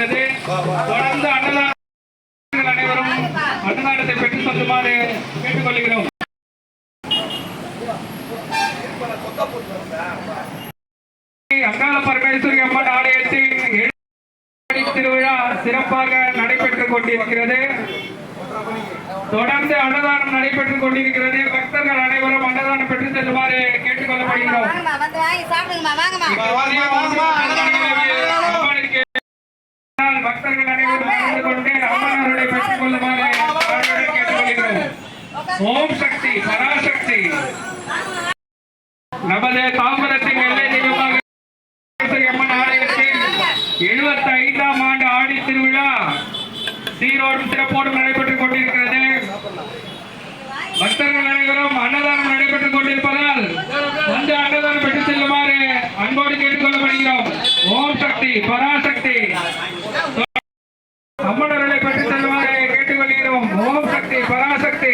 கொண்டிருக்கிறது. தொடர்ந்து அன்னதானங்கள் அனைவரும் அன்னதானத்தை பெற்றுச் செல்லுமாறு கேட்டுக்கொள்கிறோம். அங்காள பரமேஸ்வரி அம்மன் ஆலயத்தில் திருவிழா சிறப்பாக நடைபெற்றுக் கொண்டிருக்கிறது. தொடர்ந்து அன்னதானம் நடைபெற்றுக் கொண்டிருக்கிறது. பக்தர்கள் அனைவரும் அன்னதானம் பெற்று செல்லுமாறு கேட்டுக் கொள்ளப்படுகிறோம். பக்தர்கள் அனைவரும் கலந்து கொண்டு அம்மனவர்களை பெற்றுக் கொள்ளுமாறு கேட்டுக்கொள்கிறோம். ஓம் சக்தி பராசக்தி. நமது தாம்பரத்தின் எல்லை தெய்வமாக அம்மன் ஆலயத்தில் 75ஆம் ஆண்டு ஆடி திருவிழா சீரோடும் சிறப்போடும் நடைபெற்றுக் கொண்டிருக்கிறது. பக்தர்கள் அனைவரும் அன்னதானம் நடைபெற்றுக் கொண்டிருப்பதால் வந்து அன்னதானம் பெற்றுச் செல்லுமாறு அன்போடு கேட்டுக் கொள்ளப்படுகிறோம். ஓம் சக்தி பராசக்தி. அம்மனவர்களை பெற்றுச் செல்லுமாறு கேட்டுக்கொள்கிறோம். ஓம் சக்தி பராசக்தி.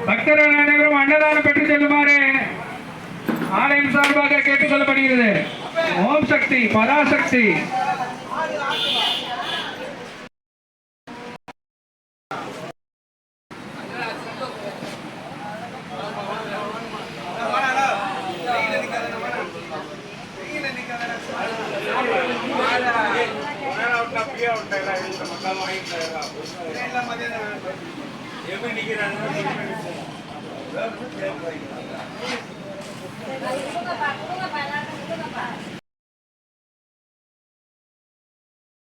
பக்தர்கள் அனைவரும் அன்னதானம் பெற்றுச் செல்லுமாறு ஆலயம் சார்பாக கேட்டுக் கொள்ளப்படுகிறது. ஓம் சக்தி பராசக்தி.